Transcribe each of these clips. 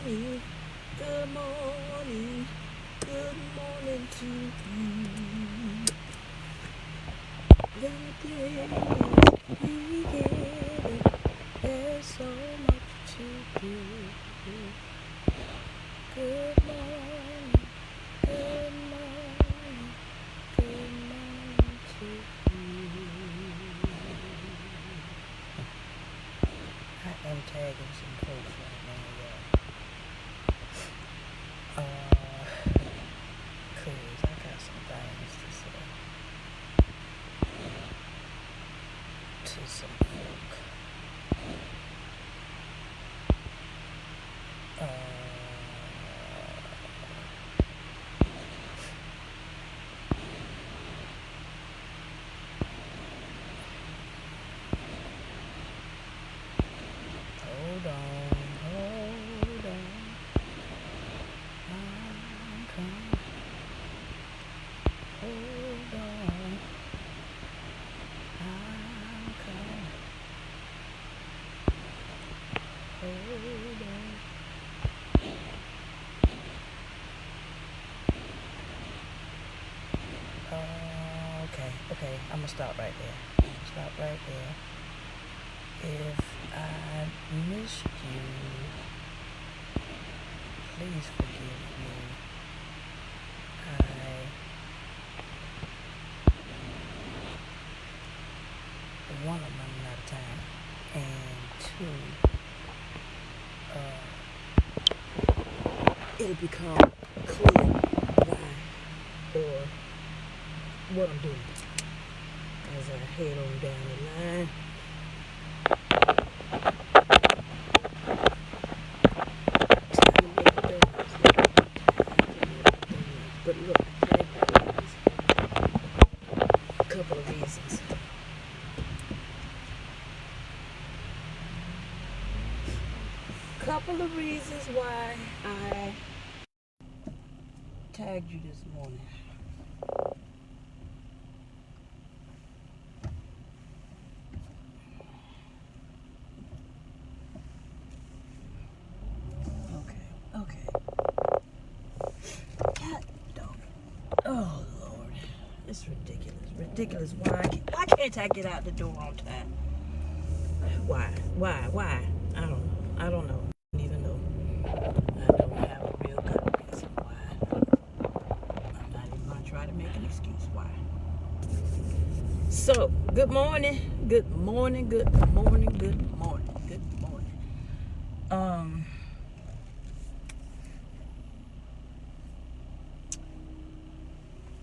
morning, good morning, good morning to you. The day is beginning, there's so much to do. Good morning, good morning, good morning to you. I am tagging some folks right now, y'all. Cause I got some things to say to some folk. Hold on. I'm coming. Hold on. I'm coming. Hold on. Okay. I'm gonna stop right there. If I miss you, please forgive me. One, I'm running out of time, and two, it'll become clear why or what I'm doing as I head on down the line. But look, a couple of reasons. Couple of reasons why I tagged you this morning. Okay. God dog. Oh Lord, it's ridiculous. Why can't I get out the door on time? Why? I don't know. I don't even know. I don't have a real good reason why. I'm not even gonna try to make an excuse why. So, good morning.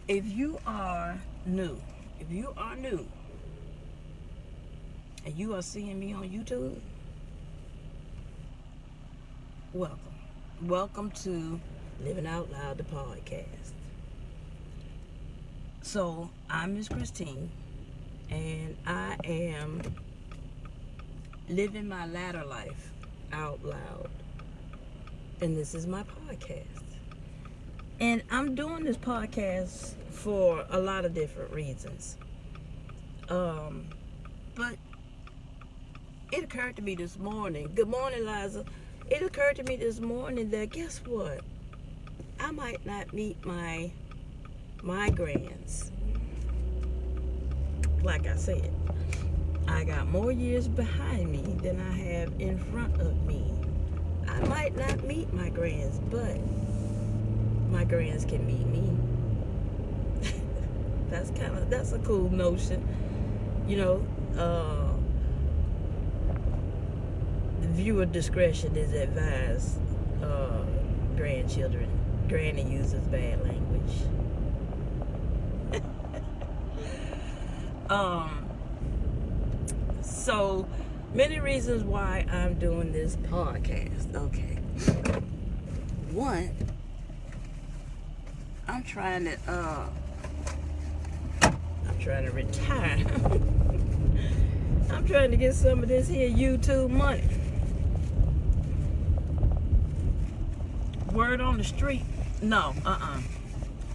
If you are new, and you are seeing me on YouTube, welcome to Living Out Loud, the podcast. So I'm Miss Christine, and I am living my latter life out loud, and this is my podcast. And I'm doing this podcast for a lot of different reasons. But it occurred to me this morning, good morning, Liza. It occurred to me this morning that guess what? I might not meet my grands. Like I said, I got more years behind me than I have in front of me. I might not meet my grands, but my grands can meet me. That's a cool notion. You know, viewer discretion is advised. Grandchildren. Granny uses bad language. So many reasons why I'm doing this podcast. Okay. One, I'm trying to retire. I'm trying to get some of this here YouTube money. Word on the street, no,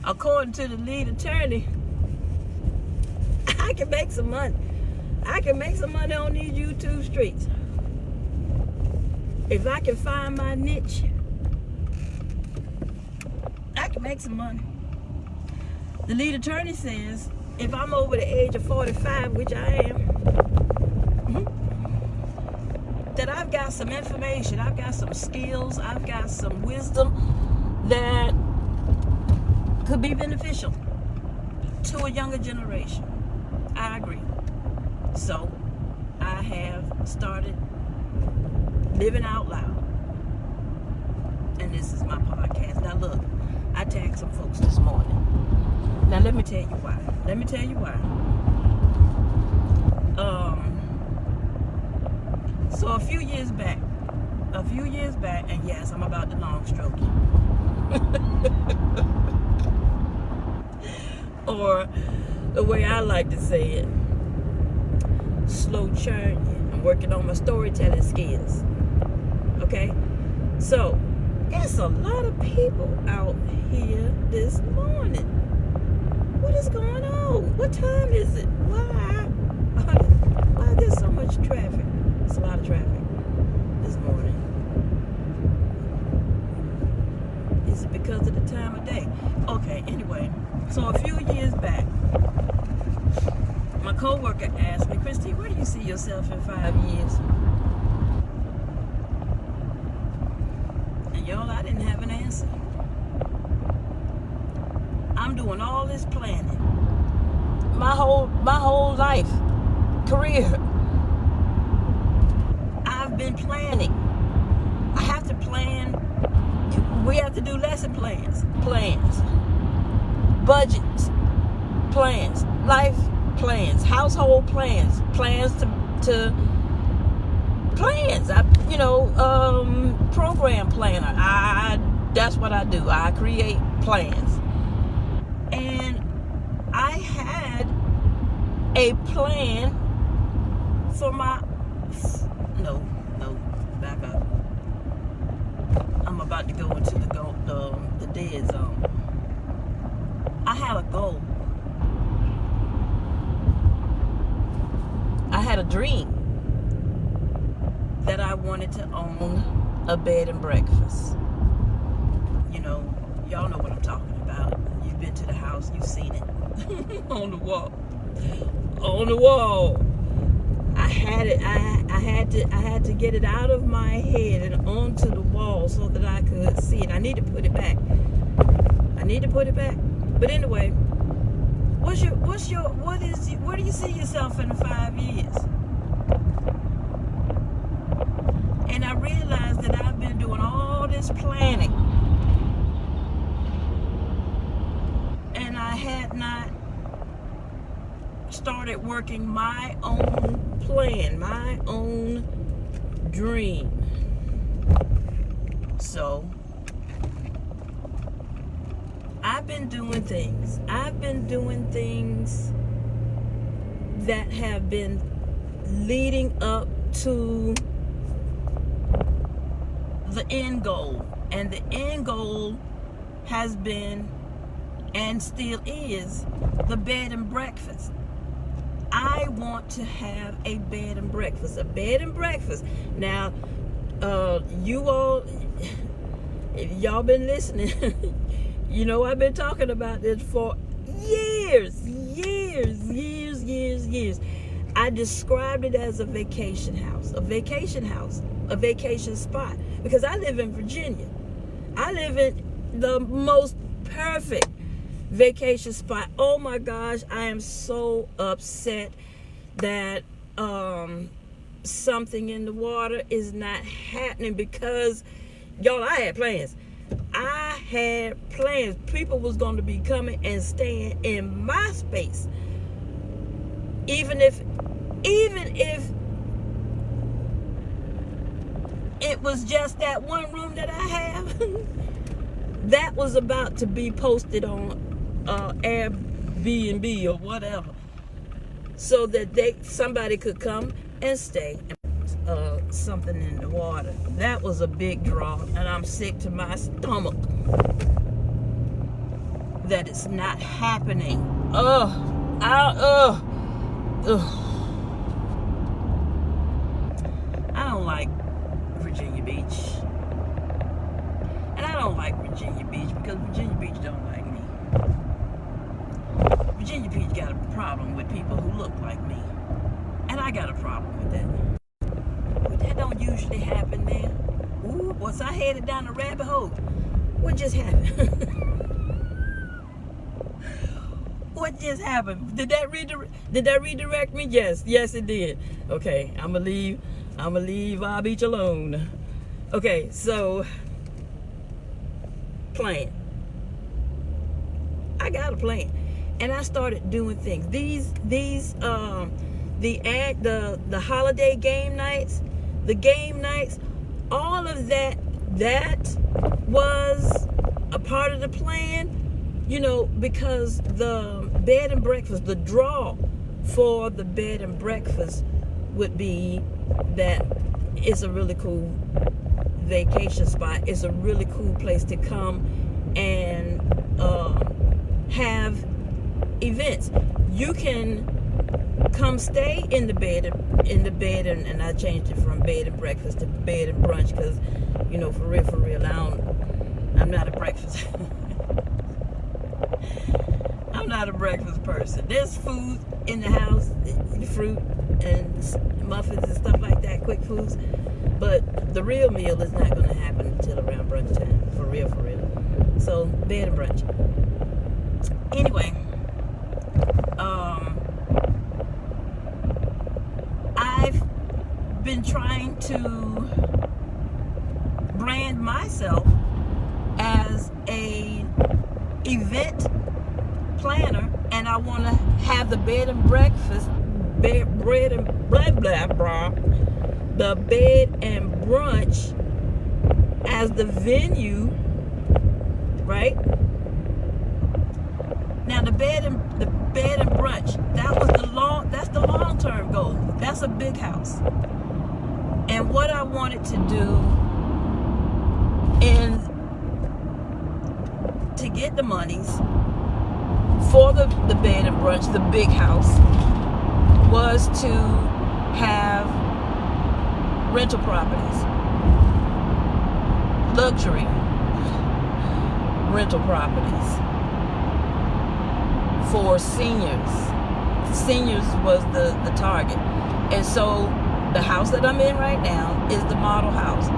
according to the lead attorney, I can make some money. I can make some money on these YouTube streets. If I can find my niche can make some money. The lead attorney says if I'm over the age of 45, which I am, that I've got some information, I've got some skills, I've got some wisdom that could be beneficial to a younger generation. I agree. So I have started living out loud, and this is my podcast. Now look, I tagged some folks this morning. Now let me tell you why. So a few years back, and yes, I'm about to long stroke you. Or the way I like to say it, slow churn you. I'm working on my storytelling skills. Okay? So, there's a lot of people out here this morning. What is going on? What time is it? Why is there so much traffic? There's a lot of traffic this morning. Is it because of the time of day? Okay, anyway. So a few years back, my coworker asked me, Christy, where do you see yourself in 5 years? And y'all, I didn't have an answer. I'm doing all this planning. My whole life, career. I've been planning. I have to plan. We have to do lesson plans, budgets, plans, life plans, household plans, plans to plans. Program planner. That's what I do. I create plans. And I had a plan for my back up. I'm about to go into the dead zone. I had a goal. I had a dream that I wanted to own a bed and breakfast. Y'all know what I'm talking about. You've been to the house, you've seen it. On the wall. I had it. I had to get it out of my head and onto the wall so that I could see it. I need to put it back. But anyway, where do you see yourself in 5 years? And I realized that I've been doing all this planning, and I had not started working my own plan, my own dream. So I've been doing things that have been leading up to the end goal. And the end goal has been and still is the bed and breakfast. I want to have a bed and breakfast. Now, you all, if y'all been listening, I've been talking about this for years. I described it as a vacation spot, because I live in Virginia. I live in the most perfect vacation spot. Oh my gosh, I am so upset that something in the water is not happening, because y'all, I had plans. People was going to be coming and staying in my space, even if it was just that one room that I have. That was about to be posted on Airbnb or whatever, so that somebody could come and stay. Something in the water. That was a big draw, and I'm sick to my stomach that it's not happening. I don't like Virginia Beach, and I don't don't like Virginia Beach because Virginia Beach don't like me. Virginia Beach got a problem with people who look like me. And I got a problem with that. But that don't usually happen there. Ooh, once I headed down the rabbit hole, what just happened? What just happened? Did that redirect me? Yes, it did. Okay, I'm gonna leave our beach alone. Okay, so plan. I got a plan, and I started doing things. The holiday game nights, all of that was a part of the plan. You know, because the bed and breakfast, the draw for the bed and breakfast would be that it's a really cool vacation spot. It's a really cool place to come and have events. You can come stay in the bed, and I changed it from bed and breakfast to bed and brunch because, you know, for real, I'm not a breakfast. I'm not a breakfast person. There's food in the house, fruit and muffins and stuff like that, quick foods. But the real meal is not going to happen until around brunch time, for real. So, bed and brunch. Anyway, I've been trying to brand myself as a event planner, and I want to have the bed and breakfast, the bed and brunch as the venue, right? Now the bed and brunch, that's the long-term goal. That's a big house. And what I wanted to do to get the monies for the bed and brunch, the big house, was to have rental properties, luxury rental properties for seniors. Seniors was the target. And so the house that I'm in right now is the model house.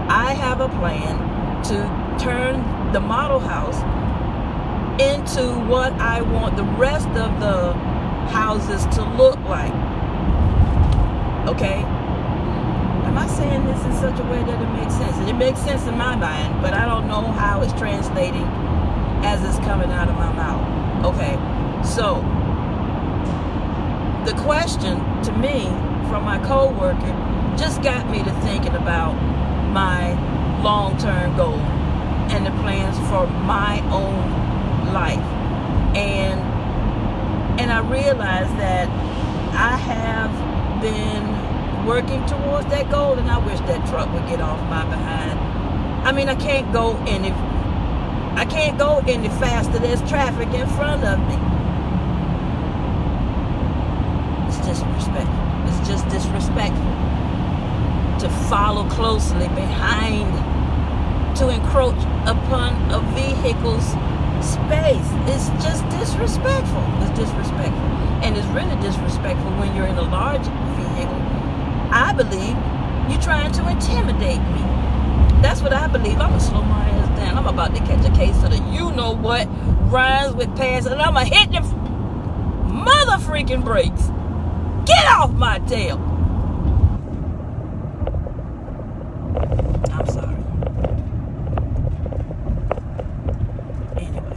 I have a plan to turn the model house into what I want the rest of the houses to look like. Okay? Am I saying this in such a way that it makes sense? It makes sense in my mind, but I don't know how it's translating as it's coming out of my mouth. Okay, so the question to me from my co-worker just got me to thinking about my long-term goal and the plans for my own life. And I realized that I have been working towards that goal, and I wish that truck would get off my behind. I mean, I can't go any faster. There's traffic in front of me. It's disrespectful. It's just disrespectful to follow closely behind, to encroach upon a vehicle's space. It's just disrespectful. It's disrespectful. And it's really disrespectful when you're in a large vehicle. I believe you're trying to intimidate me. That's what I believe. I'm going to slow my ass down. I'm about to catch a case of the you-know-what rhymes with pass, and I'm going to hit the mother freaking brakes. Get off my tail. I'm sorry. Anyway.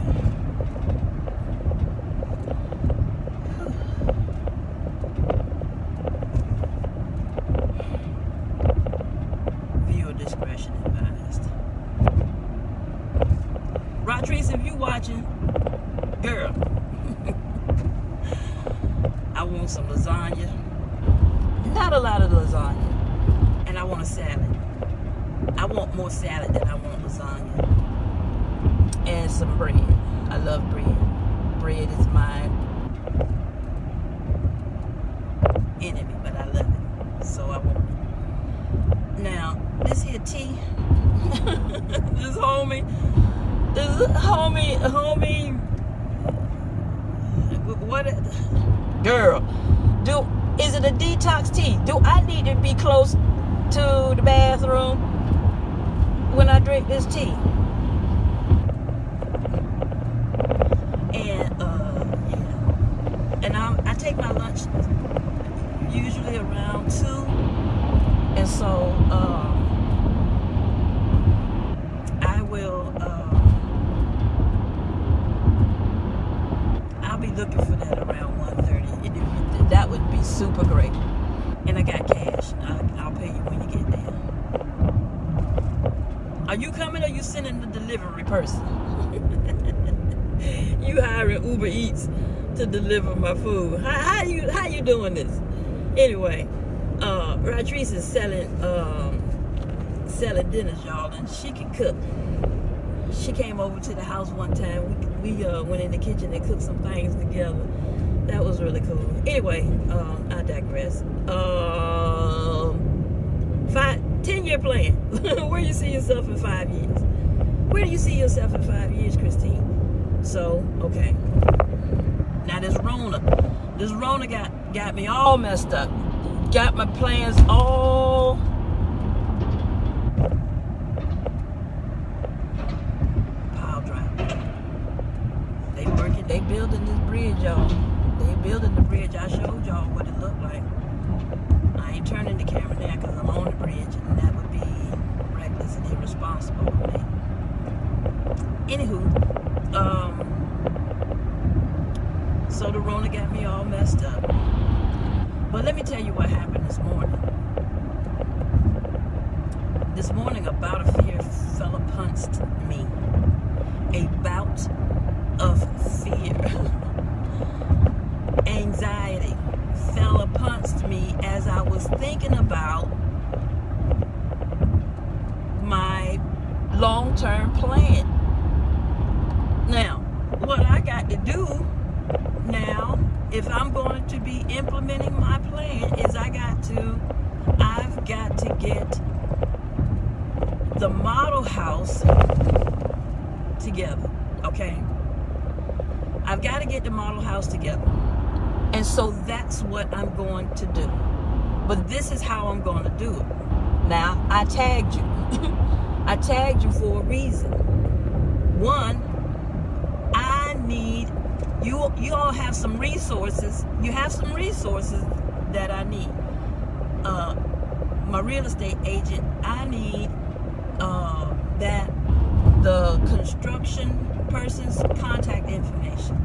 Viewer discretion advised. Ratrice, if you watching, girl, I want some lasagna. Not a lot of lasagna. And I want a salad. I want more salad than I want lasagna. And some bread. I love bread. Bread is my enemy, but I love it. So I want it. Now, this here tea, this homie. Homie. What? Girl, is it a detox tea? Do I need to be close to the bathroom when I drink this tea? And yeah, and I take my lunch usually around 2, and so I will. I'll be looking for that around 1:30. That would be super great. And I got cash. I'll pay you when you get there. Are you coming or you sending the delivery person? You hiring Uber Eats to deliver my food. How you doing this? Anyway, Ratrice is selling dinners, y'all, and she can cook. She came over to the house one time. We went in the kitchen and cooked some things together. That was really cool. Anyway, I digress. 10-year plan. Where do you see yourself in 5 years? Where do you see yourself in 5 years, Christine? So, okay. Now this Rona got me all messed up. Got my plans all pile drive. They building this bridge, y'all. They building the bridge. I showed y'all what it looked like. I ain't turning the camera now because I'm on the bridge, and that would be reckless and irresponsible of me. Anywho, so the Rona got me all messed up. But let me tell you what happened this morning. This morning, a bout of fear fell upon me. A bout of fear. Anxiety fell upon me as I was thinking about my long-term plan. Now, what I got to do now, if I'm going to be implementing my plan, is I've got to get the model house together, okay? I've got to get the model house together. And so that's what I'm going to do. But this is how I'm going to do it. Now, I tagged you. I tagged you for a reason. One, I need, you all have some resources. You have some resources that I need. My real estate agent, I need that the construction person's contact information.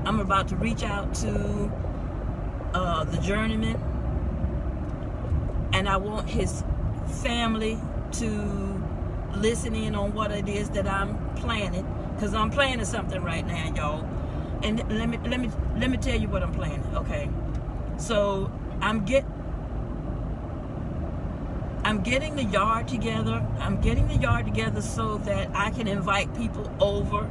I'm about to reach out to the journeyman, and I want his family to listen in on what it is that I'm planning, because I'm planning something right now, y'all. And let me tell you what I'm planning, okay? So I'm getting the yard together. I'm getting the yard together so that I can invite people over,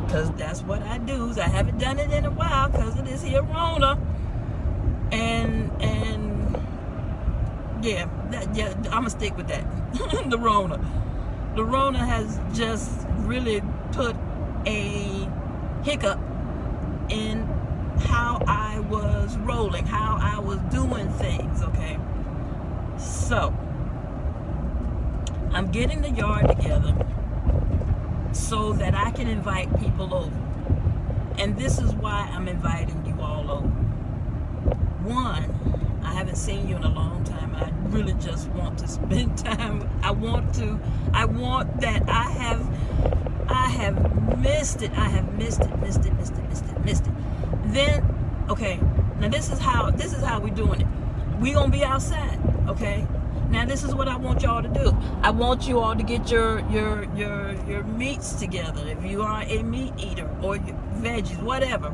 because that's what I do. I haven't done it in a while because of this here Rona. And yeah, I'm gonna stick with that. The Rona has just really put a hiccup in how I was rolling, how I was doing things, okay? So I'm getting the yard together so that I can invite people over. And this is why I'm inviting you all over. One, I haven't seen you in a long time, and I really just want to spend time. I want that. I have missed it. I have missed it. Then, okay, now this is how we're doing it. We gonna be outside, okay? Now this is what I want y'all to do. I want you all to get your meats together. If you are a meat eater, or your veggies, whatever.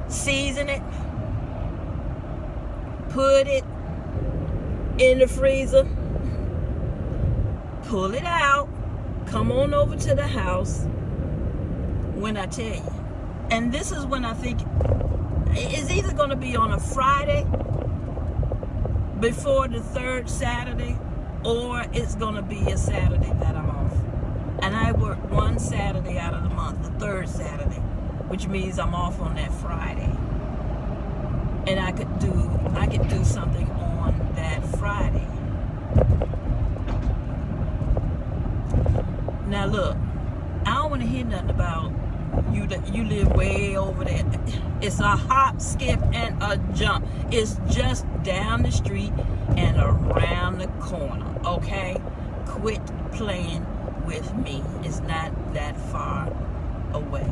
Season it. Put it in the freezer. Pull it out. Come on over to the house when I tell you. And this is when I think it's either going to be on a Friday before the third Saturday, or it's gonna be a Saturday that I'm off. And I work one Saturday out of the month, the third Saturday, which means I'm off on that Friday. And I could do something on that Friday. Now look, I don't want to hear nothing about you that you live way over there. It's a hop, skip, and a jump. It's just down the street and around the corner. Okay? Quit playing with me. It's not that far away.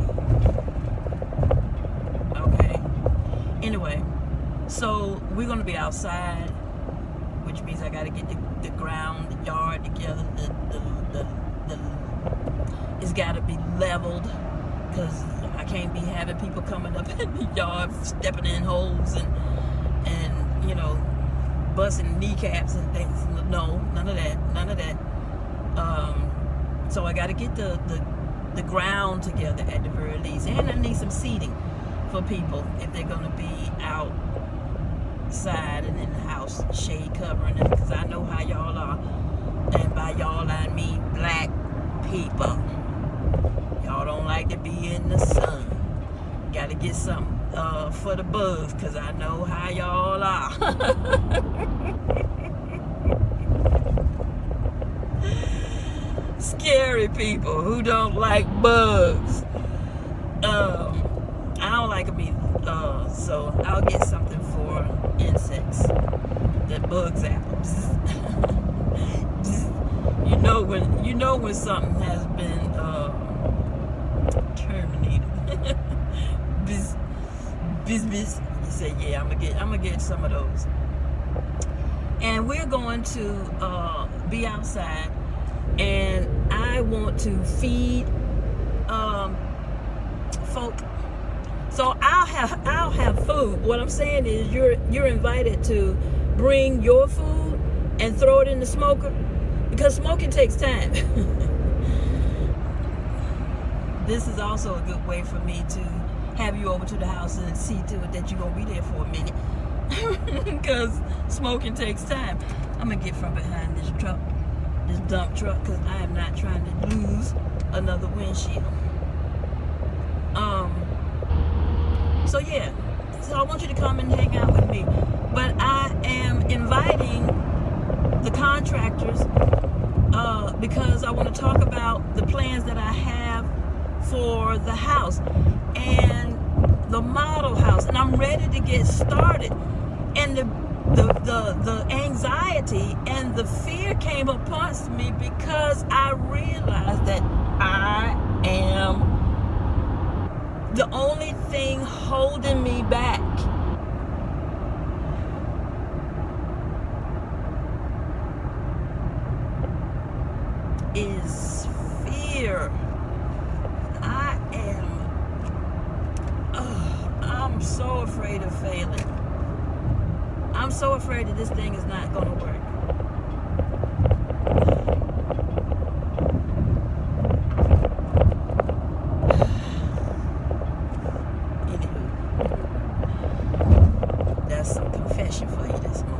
Okay? Anyway, so we're gonna be outside, which means I gotta get the ground, the yard together. It's gotta be leveled, because I can't be having people coming up in the yard, stepping in holes and you know, busting kneecaps and things. No, none of that. So I got to get the ground together at the very least, and I need some seating for people if they're gonna be outside and in the house, shade covering them, because I know how y'all are, and by y'all I mean black people. Y'all don't like to be in the sun. Got to get something for the bugs, because I know how y'all are. Scary people who don't like bugs. I don't like them either. So I'll get something for insects. The bugs apples. You know when something has been terminated. Biz. You say, yeah, I'm gonna get some of those. And we're going to be outside, and I want to feed folk. So I'll have food. What I'm saying is you're invited to bring your food and throw it in the smoker, because smoking takes time. This is also a good way for me to have you over to the house and see to it that you're gonna be there for a minute, because smoking takes time. I'm gonna get from behind this dump truck, because I am not trying to lose another windshield. So yeah, so I want you to come and hang out with me, but I am inviting the contractors because I want to talk about the plans that I have for the house and the model house, and I'm ready to get started. And the anxiety and the fear came upon me because I realized that I am the only thing holding me back. Is fear. I'm so afraid of failing. I'm so afraid that this thing is not going to work. Anywho, that's some confession for you this morning.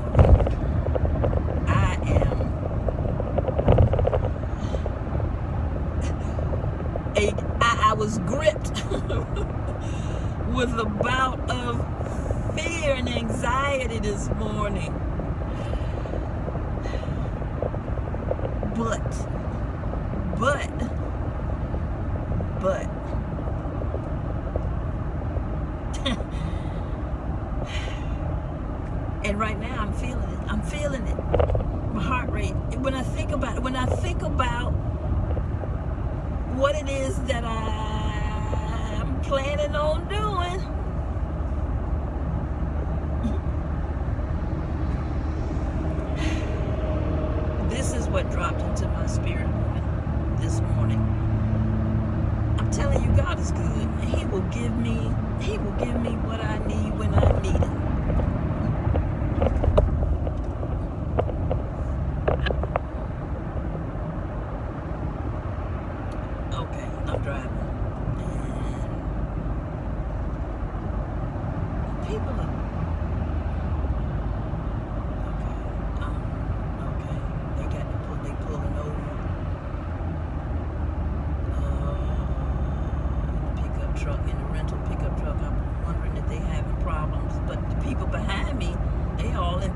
I was gripped with a bout of fear and anxiety this morning. But and right now I'm feeling it. My heart rate. When I think about what it is that I'm planning on doing, this is what dropped into my spirit this morning. I'm telling you, God is good. He will give me what I need when I need it. Okay, I'm driving. And people are okay.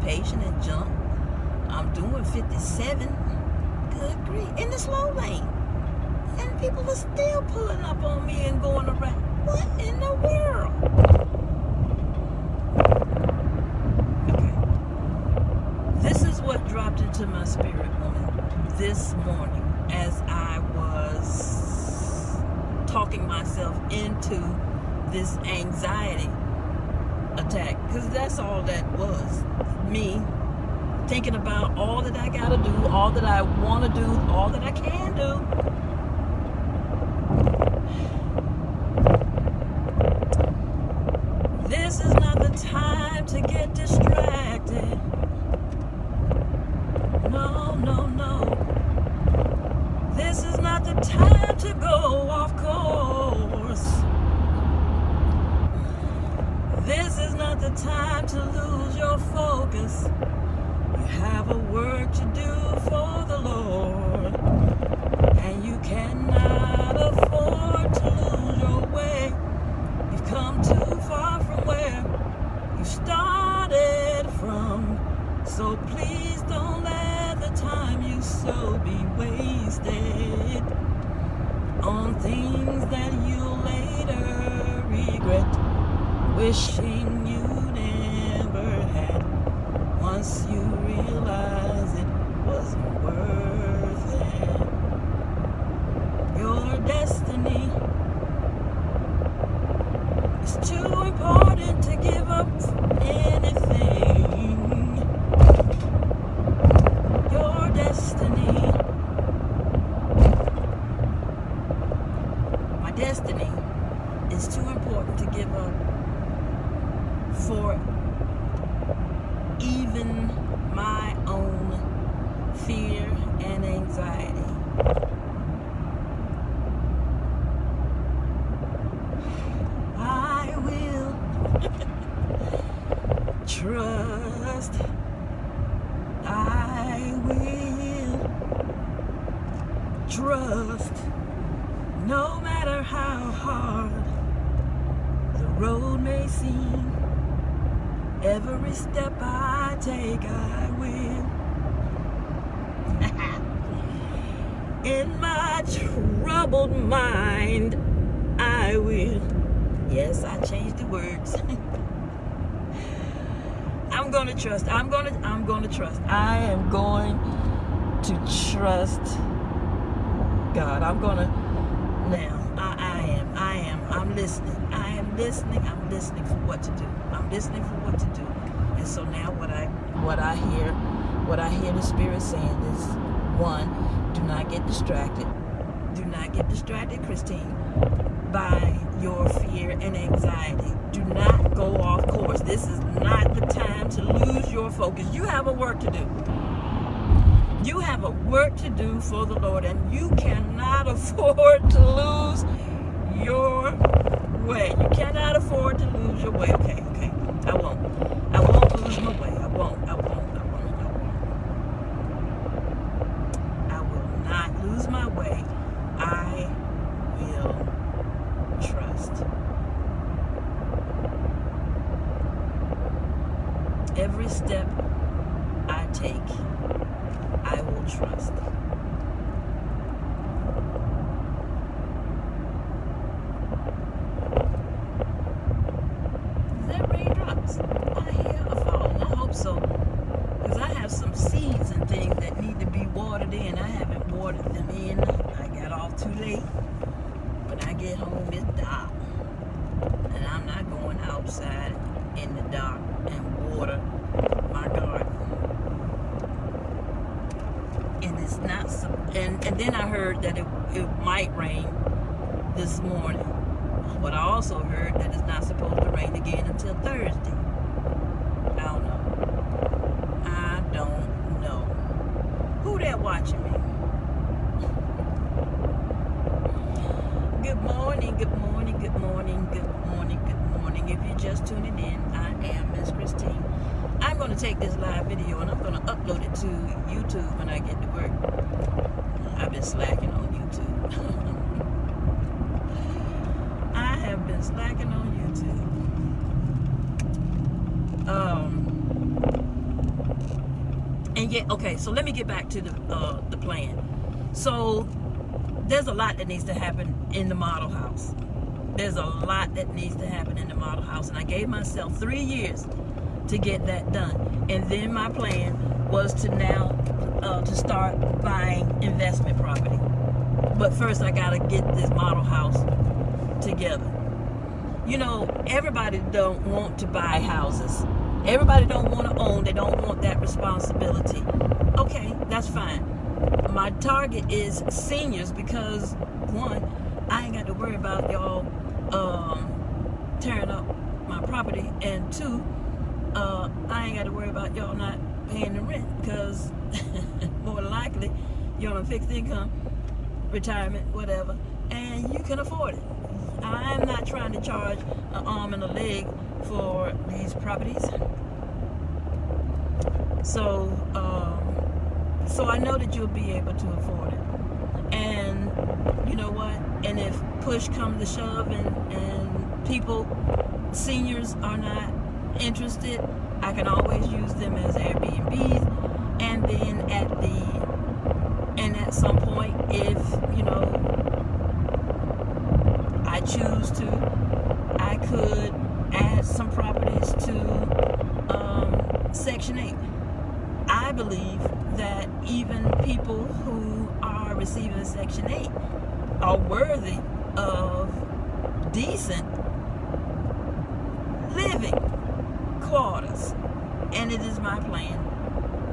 impatient and jump. I'm doing 57. Good grief. In the slow lane. And people are still pulling up on me and going around. What in the world? Okay. This is what dropped into my spirit, woman, this morning as I was talking myself into this anxiety attack. Because that's all that was. Me thinking about all that I gotta do, all that I want to do, all that I can do. This is not the time to get distracted. No, no, no. This is not the time to go off course. This is not the time to lose your focus. You have a work to do for the Lord, and you cannot afford to lose your way. You've come too far from where you started from, so please don't let the time you sow be wasted on things that you'll later regret, wishing you never had. Once you realize it wasn't worth it. Your destiny is too important to give up anything. Your destiny, my destiny, is too important to give up for even my own fear and anxiety. I will trust. I will trust. No matter how hard the road may seem, every step I take, I will. In my troubled mind, I will. Yes, I changed the words. I'm gonna trust. I'm gonna trust. I am going to trust God. I'm listening. I'm listening for what to do. I'm listening for what to do. And so now what I hear the Spirit saying is, one, do not get distracted. Do not get distracted, Christine, by your fear and anxiety. Do not go off course. This is not the time to lose your focus. You have a work to do. You have a work to do for the Lord, and you cannot afford to lose your way. You cannot afford to lose your way. Okay. I won't lose my way. I won't. I will not lose my way. I will trust. Every step I take, I will trust. Is that raindrops? I hear a fall. I hope so. Because I have some seeds and things that need to be watered in. I haven't watered them in. I got off too late. When I get home, it's dark. And I'm not going outside in the dark and water my garden. And it's not so, and then I heard that it might rain this morning. But I also heard that it's not supposed to rain again until Thursday. I don't know. Who there watching me? Good morning. If you're just tuning in, I am Miss Christine. I'm going to take this live video and I'm going to upload it to YouTube when I get to work. I've been slacking on YouTube. I have been slacking on YouTube. And yet, okay, so let me get back to the plan. So there's a lot that needs to happen in the model house. There's a lot that needs to happen in the model house, and I gave myself 3 years to get that done. And then my plan was to now to start buying investment property. But first I gotta get this model house together. You know, everybody don't want to buy houses. Everybody don't want to own. They don't want that responsibility. Okay, that's fine. My target is seniors because, one, I ain't got to worry about y'all tearing up my property, and two, I ain't got to worry about y'all not paying the rent because more than likely you're on a fixed income, retirement, whatever, and you can afford it. I'm not trying to charge an arm and a leg for these properties. So I know that you'll be able to afford it. And you know what? And if push comes to shove and people, seniors are not interested, I can always use them as Airbnbs. And then at some point, if you know I choose to, I could add some properties to Section 8. I believe that even people who are receiving Section 8 are worthy of decent living quarters. And it is my plan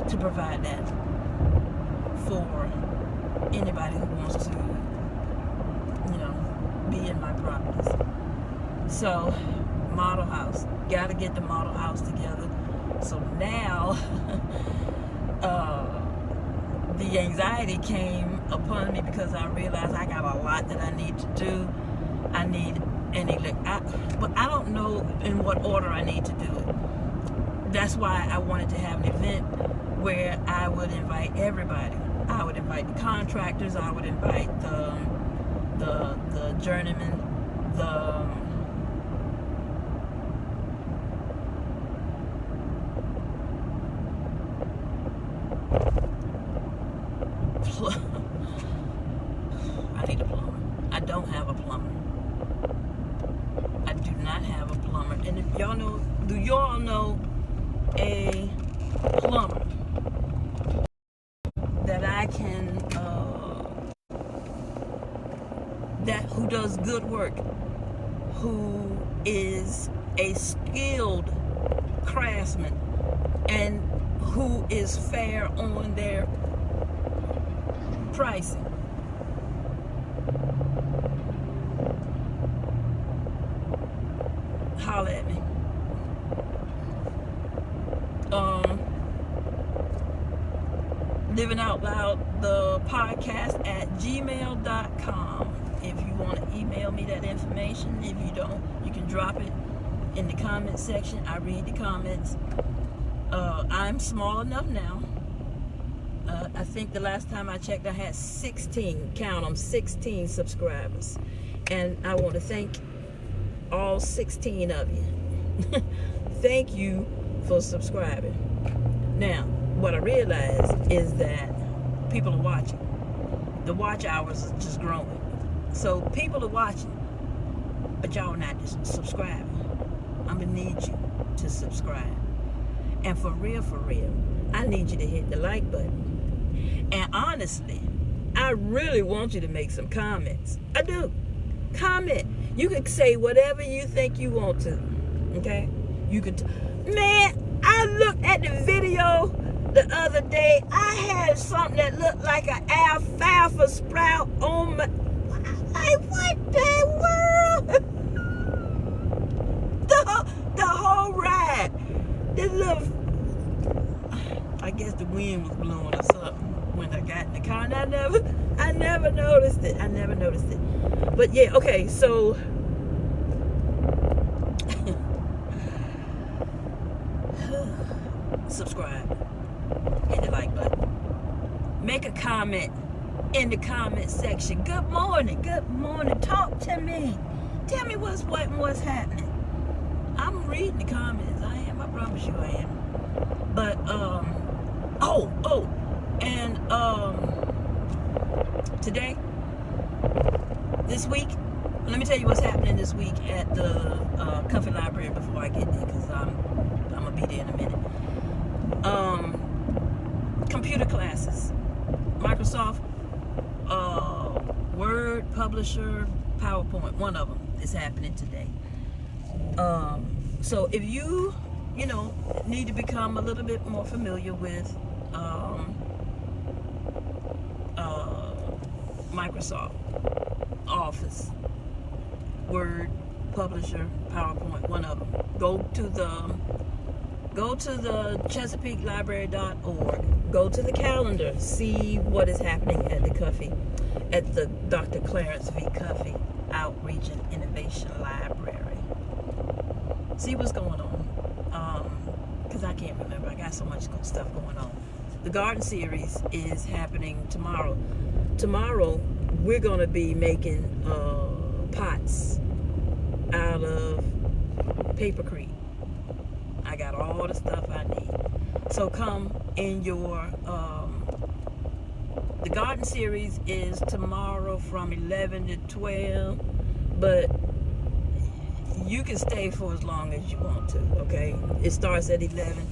to provide that for anybody who wants to, you know, be in my properties. So, model house. Got to get the model house together. So now, the anxiety came upon me because I realized I got a lot that I need to do. But I don't know in what order I need to do it. That's why I wanted to have an event where I would invite everybody. I would invite the contractors. I would invite the journeymen, I need a plumber. I don't have a plumber. I do not have a plumber. And if y'all know, do y'all know a plumber that I can, who does good work, who is a skilled craftsman, and who is fair on their pricing? Holler at me. Living Out Loud, the podcast at gmail.com. If you want to email me that information, if you don't, you can drop it in the comment section. I read the comments. I'm small enough now. I think the last time I checked, I had 16, count them, 16 subscribers. And I want to thank all 16 of you. Thank you for subscribing. Now, what I realize is that people are watching. The watch hours is just growing. So people are watching, but y'all not just subscribing. I'm gonna need you to subscribe. And for real, I need you to hit the like button. And honestly, I really want you to make some comments. I do. Comment. You can say whatever you think you want to. Okay? You can. Man, I looked at the video the other day. I had something that looked like an alfalfa sprout on my. Like, what the world? the whole ride. This little. I guess the wind was blowing or something when I got in the car, and I never noticed it. But yeah, okay, so subscribe, hit the like button, make a comment in the comment section. Good morning, talk to me, tell me what's happening. I'm reading the comments. I promise you I am. But oh, And today, this week, let me tell you what's happening this week at the Comfy Library before I get there, because I'm gonna be there in a minute. Computer classes, Microsoft Word, Publisher, PowerPoint, one of them is happening today. So if you need to become a little bit more familiar with Microsoft Office, Word, Publisher, PowerPoint, one of them, go to the ChesapeakeLibrary.org. Go to the calendar, see what is happening at the Dr. Clarence V. Cuffy Outreach and Innovation Library. See what's going on. Because I can't remember. I got so much stuff going on. The garden series is happening tomorrow. Tomorrow, we're going to be making pots out of papercrete. I got all the stuff I need. So come in your... the garden series is tomorrow from 11 to 12. But you can stay for as long as you want to, okay? It starts at 11.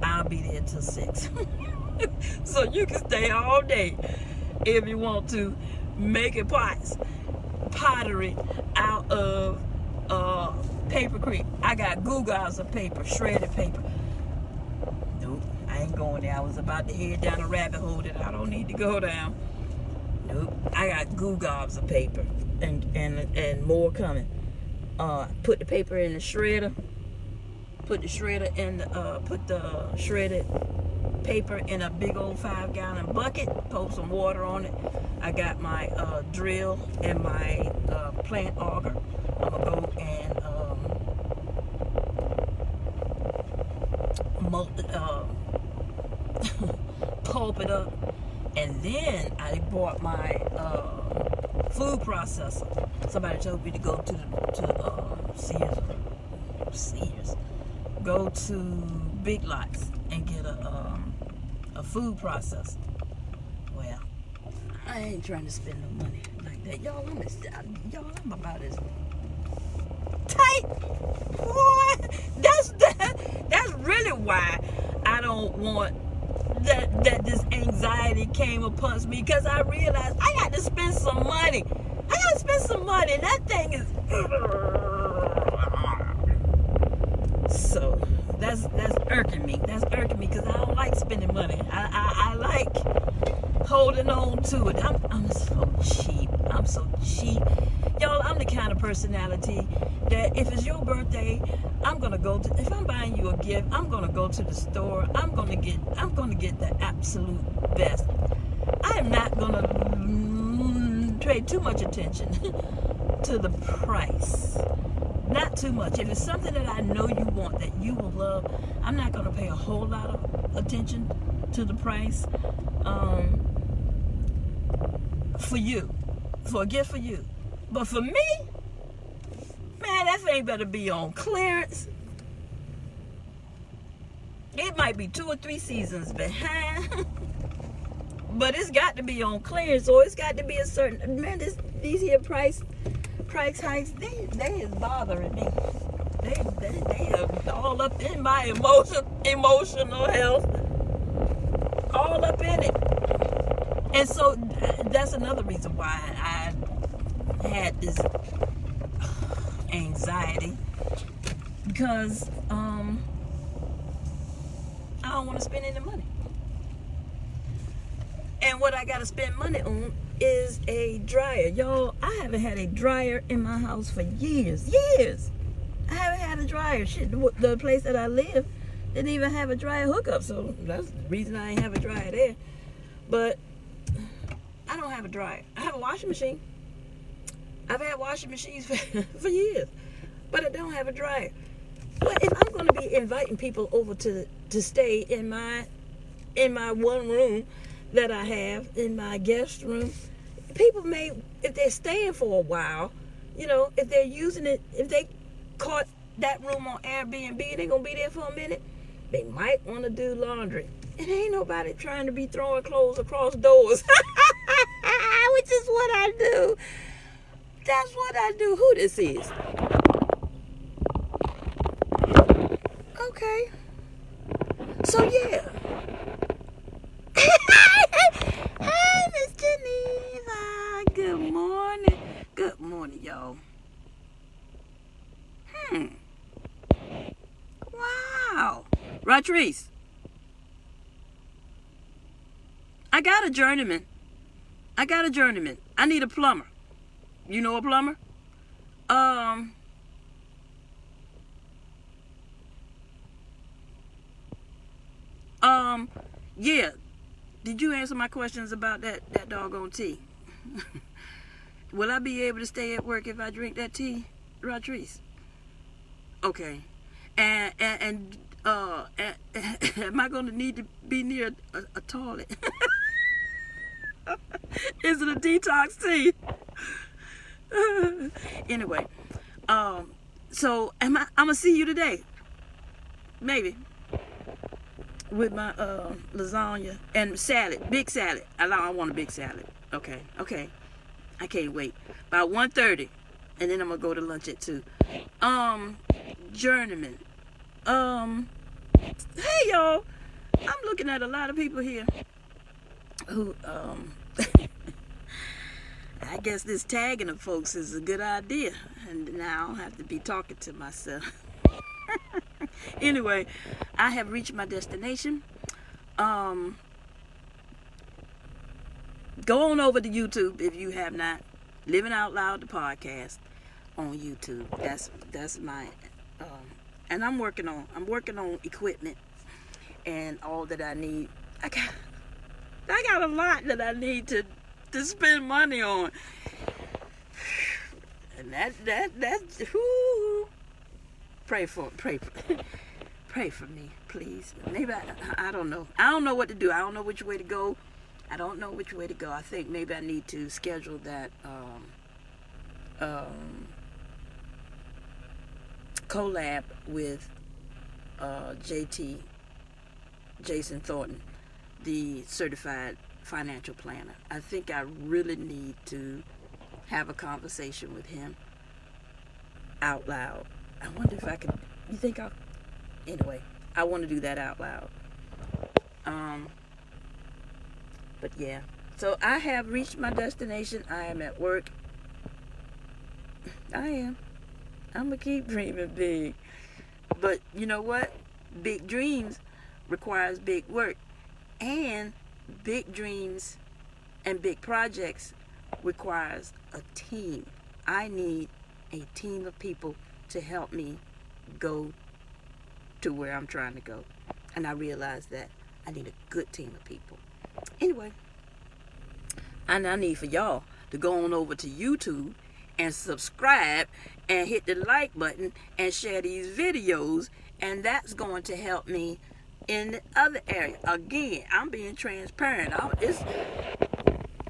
I'll be there till 6. So you can stay all day if you want to, making pottery out of papercrete. I got goo-gaws of paper, shredded paper. Nope, I ain't going there. I was about to head down a rabbit hole that I don't need to go down. Nope, I got goo-gaws of paper and more coming. Put the paper in the shredder. Put the shredder in put the shredded paper in a big old 5-gallon bucket. Pour some water on it. I got my drill and my plant auger. I'm gonna go and pulp it up, and then I bought my food processor. Somebody told me to go to Sears. Go to Big Lots and get a food processor. Well, I ain't trying to spend no money like that, y'all. I'm about as tight. Boy, that's really why I don't want that this anxiety came upon me, because I realized I got to spend some money. And that thing is so that's irking me. Because I don't like spending money. I like holding on to it. I'm so cheap. Y'all, I'm the kind of personality that if it's your birthday, if I'm buying you a gift, I'm gonna go to the store. I'm gonna get the absolute best. I am not gonna trade too much attention to the price. Not too much. If it's something that I know you want, that you will love, I'm not gonna pay a whole lot of attention to the price. For you, for a gift for you. But for me, man, that thing better be on clearance. It might be 2 or 3 seasons behind, but it's got to be on clearance, or it's got to be a certain, man, these here price hikes, they is bothering me. They are all up in my emotional health, all up in it. And so that's another reason why I had this anxiety, because I don't want to spend any money. And what I got to spend money on is a dryer. Y'all, I haven't had a dryer in my house for years. I haven't had a dryer. Shit, the place that I live didn't even have a dryer hookup, so that's the reason I ain't have a dryer there. But I don't have a dryer. I have a washing machine. I've had washing machines for years, but I don't have a dryer. But if I'm going to be inviting people over to stay in my one room that I have, in my guest room, people may, if they're staying for a while, if they're using it, if they caught that room on Airbnb, they're going to be there for a minute. They might want to do laundry. And ain't nobody trying to be throwing clothes across doors. Which is what I do. That's what I do. Who this is? Okay. So yeah. Hey, Miss Geneva. Good morning. Good morning, y'all. Wow. Ratrice. I got a journeyman. I need a plumber. You know a plumber? Yeah. Did you answer my questions about that doggone tea? Will I be able to stay at work if I drink that tea, Ratrice? Okay. And am I going to need to be near a toilet? Is it a detox tea? Anyway, so I'm gonna see you today, maybe, with my lasagna and salad, big salad. I want a big salad. Okay, I can't wait. About 1:30, and then I'm gonna go to lunch at 2. Journeyman. Hey y'all, I'm looking at a lot of people here who I guess this tagging of folks is a good idea, and now I don't have to be talking to myself. Anyway, I have reached my destination. Go on over to YouTube if you have not. Living Out Loud, the podcast on YouTube. That's my and I'm working on equipment and all that I need. I got a lot that I need to spend money on, and that's whoo. Pray for me, please. Maybe I don't know. I don't know what to do. I don't know which way to go. I think maybe I need to schedule that collab with Jason Thornton, the certified financial planner. I think I really need to have a conversation with him out loud. I wonder if I can. You think I'll? Anyway, I want to do that out loud. But yeah. So I have reached my destination. I am at work. I am. I'm gonna keep dreaming big. But you know what? Big dreams requires big work, and big dreams and big projects requires a team. I need a team of people to help me go to where I'm trying to go. And I realized that I need a good team of people. Anyway, and I need for y'all to go on over to YouTube and subscribe and hit the like button and share these videos, and that's going to help me in the other area. Again, I'm being transparent.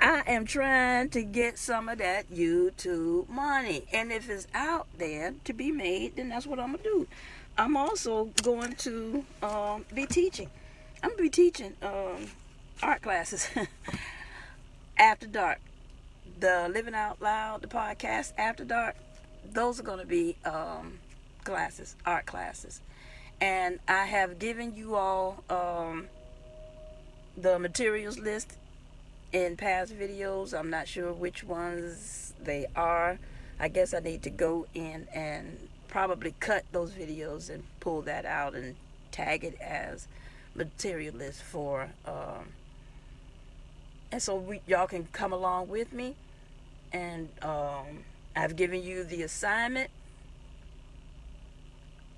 I am trying to get some of that YouTube money, and if it's out there to be made, then that's what I'm gonna do. I'm also going to be teaching. I'm gonna be teaching art classes after dark. The Living Out Loud, the podcast after dark. Those are gonna be classes, art classes. And I have given you all the materials list in past videos. I'm not sure which ones they are. I guess I need to go in and probably cut those videos and pull that out and tag it as material list for and so y'all can come along with me. And I've given you the assignment.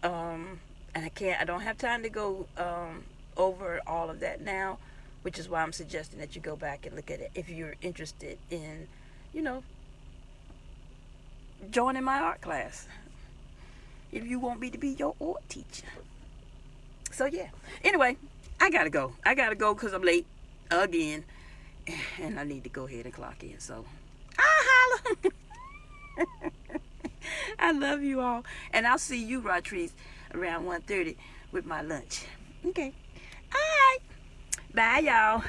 And I don't have time to go over all of that now, which is why I'm suggesting that you go back and look at it if you're interested in, joining my art class. If you want me to be your art teacher. So yeah. Anyway, I gotta go because I'm late again, and I need to go ahead and clock in. So I'll holla. I love you all, and I'll see you, Ratrice, around 1:30 with my lunch. Okay. All right. Bye, y'all.